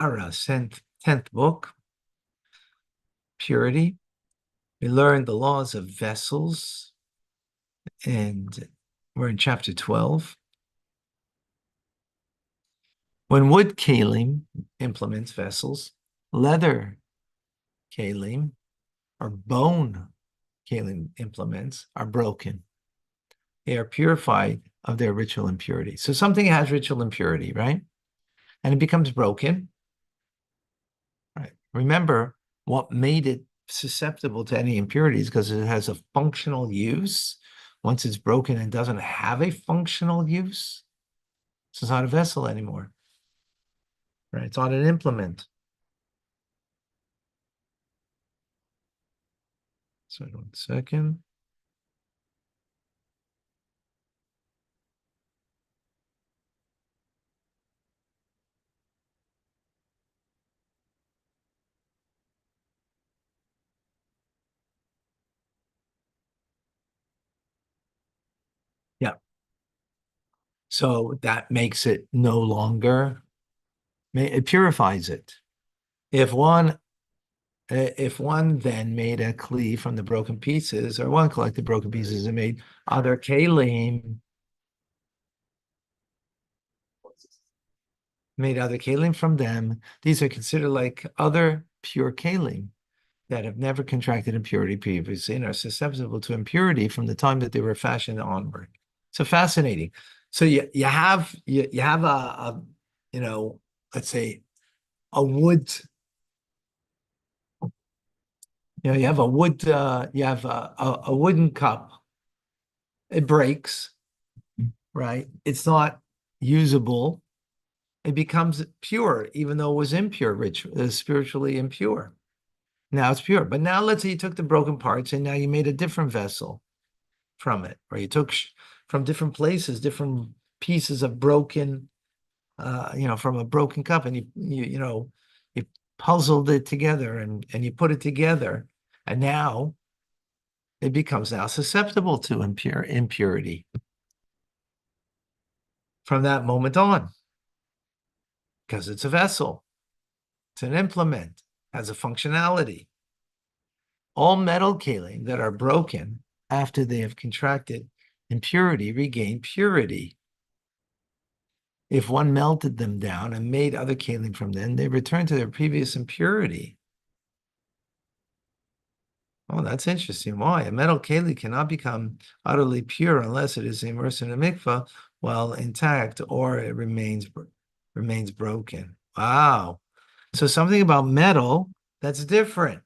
our 10th book, Purity. We learned the laws of vessels, and we're in chapter 12. When wood kalim, implements, vessels, leather kalim, or bone kalim, implements, are broken, they are purified of their ritual impurity. So something has ritual impurity, right? And it becomes broken, right? Remember, what made it susceptible to any impurities because it has a functional use. Once it's broken and doesn't have a functional use, so it's not a vessel anymore, right? It's not an implement. So 1 second. Yeah. So that makes it no longer, it purifies it. If one then made a kli from the broken pieces, or one collected broken pieces and made other kalim, from them, these are considered like other pure kalim that have never contracted impurity previously and are susceptible to impurity from the time that they were fashioned onward. So fascinating. So you have a let's say a wood. You have a wood. You have a wooden cup. It breaks, right? It's not usable. It becomes pure, even though it was impure, spiritually impure. Now it's pure. But now let's say you took the broken parts and now you made a different vessel from it, or you took from different places, different pieces of broken, from a broken cup, and you puzzled it together and you put it together, and now it becomes now susceptible to impurity from that moment on, because it's a vessel, it's an implement, has a functionality. All metal kalim that are broken after they have contracted impurity regain purity. If one melted them down and made other kalim from them, they return to their previous impurity. Oh, that's interesting. Why? A metal keli cannot become utterly pure unless it is immersed in a mikvah while intact, or it remains broken. Wow. So something about metal that's different,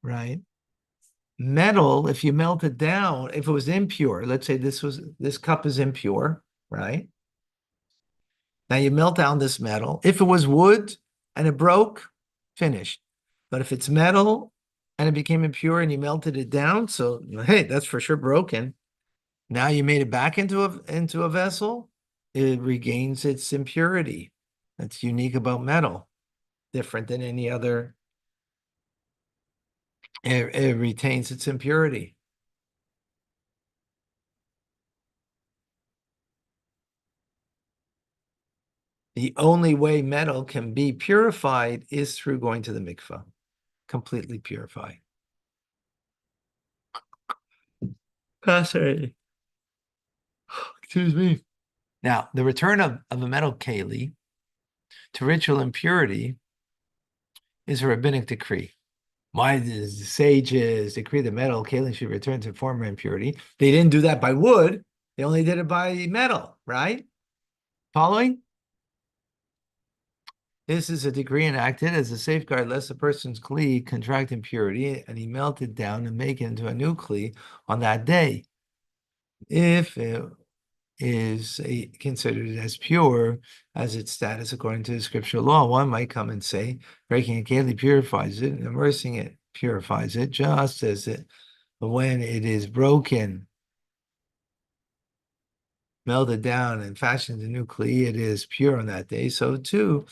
right? Metal, if you melt it down, if it was impure, let's say this cup is impure, right? Now you melt down this metal. If it was wood and it broke, finished. But if it's metal and it became impure and you melted it down, so hey, that's for sure broken. Now you made it back into a vessel, it regains its impurity. That's unique about metal, different than any other. It retains its impurity. The only way metal can be purified is through going to the mikvah, completely purified. Fascinating. Excuse me. Now, the return of a metal keli to ritual impurity is a rabbinic decree. Why does the sages decree the metal keli should return to former impurity? They didn't do that by wood. They only did it by metal, right? Following? This is a decree enacted as a safeguard lest a person's kli contract impurity and he melt it down and make it into a new kli on that day. If it is considered as pure as its status according to the scriptural law, one might come and say, breaking a keli purifies it, and immersing it purifies it, just as when it is broken, melted down, and fashioned a new kli, it is pure on that day. So too,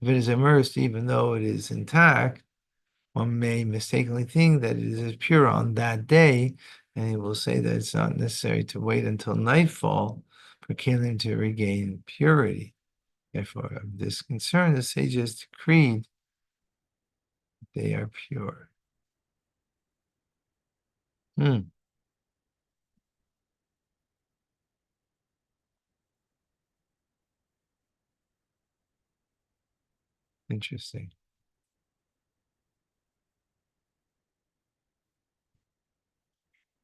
if it is immersed, even though it is intact, one may mistakenly think that it is pure on that day, and he will say that it's not necessary to wait until nightfall for kalim to regain purity. Therefore, of this concern, the sages decreed they are pure. Hmm. Interesting.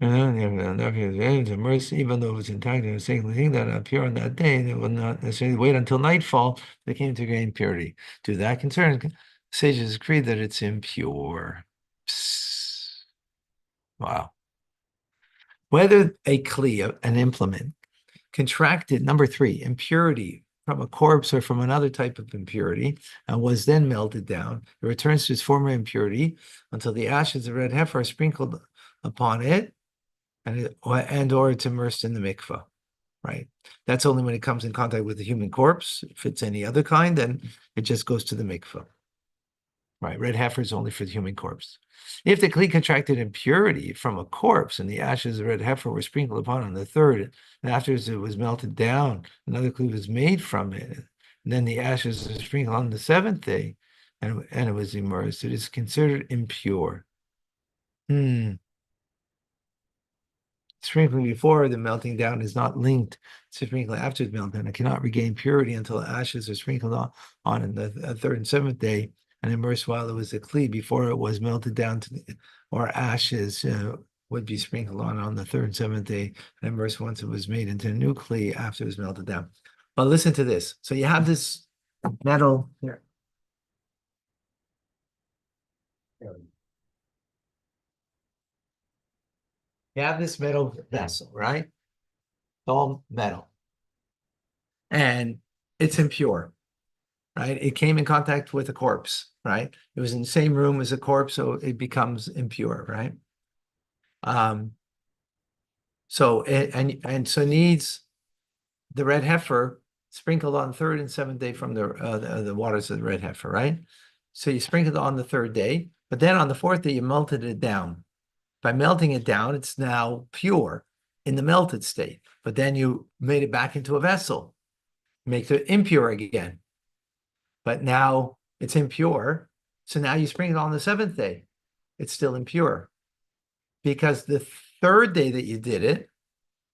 And then the mercy, even though it was intact and a sacred thing that appear on that day, they would not necessarily wait until nightfall. They came to gain purity. To that concern, sages agree that it's impure. Psst. Wow. Whether a kli, an implement, contracted, number three, impurity from a corpse or from another type of impurity and was then melted down, it returns to its former impurity until the ashes of red heifer are sprinkled upon it and or it's immersed in the mikvah, right? That's only when it comes in contact with the human corpse. If it's any other kind, then it just goes to the mikvah. Right, red heifer is only for the human corpse. If the kli contracted impurity from a corpse and the ashes of red heifer were sprinkled upon on the third, and afterwards it was melted down, another kli was made from it, and then the ashes were sprinkled on the seventh day, and it was immersed, it is considered impure. Sprinkling before the melting down is not linked to sprinkling after the meltdown. It cannot regain purity until ashes are sprinkled on in the third and seventh day and immersed while it was a kli before it was melted down to or ashes would be sprinkled on the third and seventh day and immersed once it was made into a new kli after it was melted down. But listen to this. So you have this metal here. You have this metal vessel, right? It's all metal. And it's impure. Right? It came in contact with a corpse, right? It was in the same room as a corpse, so it becomes impure, right? Um, so so needs the red heifer sprinkled on third and seventh day from the waters of the red heifer, right? So you sprinkled on the third day, but then on the fourth day you melted it down. By melting it down, it's now pure in the melted state, but then you made it back into a vessel, makes it impure again. But now it's impure. So now you sprinkle it on the seventh day. It's still impure because the third day that you did it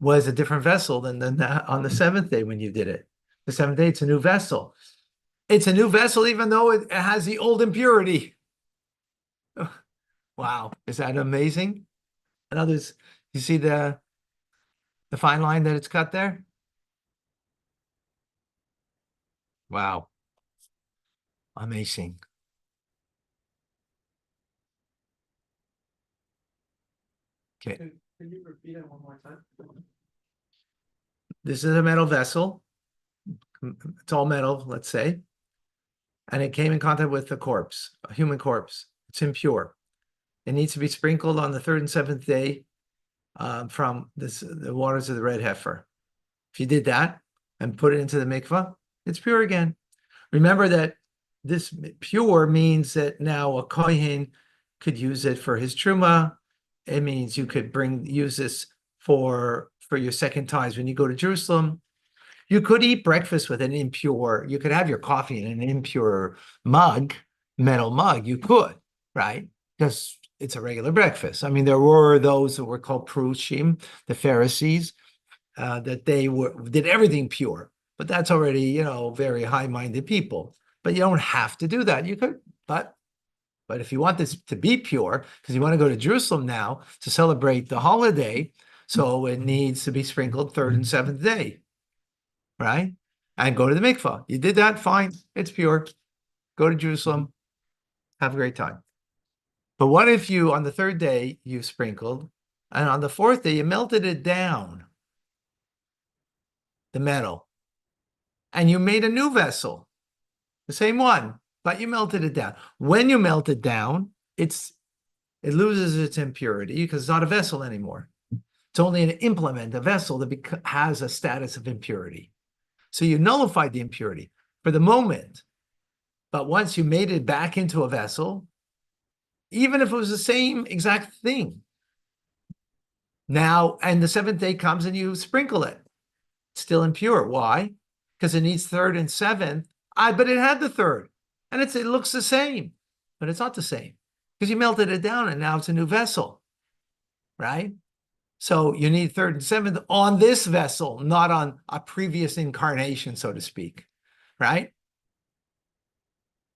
was a different vessel than on the seventh day when you did it. The seventh day, it's a new vessel. It's a new vessel, even though it has the old impurity. Wow. Is that amazing? In others, you see the fine line that it's cut there? Wow. Amazing. Okay. Can you repeat it one more time? This is a metal vessel. It's all metal, let's say. And it came in contact with a corpse, a human corpse. It's impure. It needs to be sprinkled on the third and seventh day from the waters of the red heifer. If you did that and put it into the mikvah, it's pure again. Remember that this pure means that now a kohen could use it for his truma. It means you could use this for your second times when you go to Jerusalem. You could eat breakfast with an impure, you could have your coffee in an impure mug, metal mug. You could, right? Because it's a regular breakfast. I mean, there were those that were called Prushim, the Pharisees, that they did everything pure. But that's already, very high-minded people. But you don't have to do that. You could, but if you want this to be pure, because you want to go to Jerusalem now to celebrate the holiday, so it needs to be sprinkled third and seventh day, right? And go to the mikvah. You did that, fine. It's pure. Go to Jerusalem. Have a great time. But what if you, on the third day, you sprinkled, and on the fourth day, you melted it down, the metal, and you made a new vessel, the same one, but you melted it down. When you melt it down, it loses its impurity because it's not a vessel anymore. It's only an implement, a vessel that has a status of impurity. So you nullified the impurity for the moment. But once you made it back into a vessel, even if it was the same exact thing, now, and the seventh day comes and you sprinkle it, it's still impure. Why? because it needs third and seventh. But it had the third, and it looks the same, but it's not the same because you melted it down and now it's a new vessel, right? So you need third and seventh on this vessel, not on a previous incarnation, so to speak, right?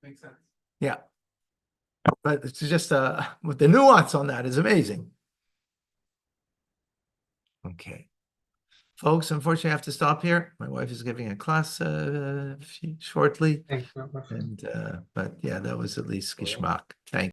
Makes sense. Yeah. But it's just with the nuance on that is amazing. Okay. Folks, unfortunately, I have to stop here. My wife is giving a class shortly. Thanks so much. And but yeah, that was at least geschmack. Thank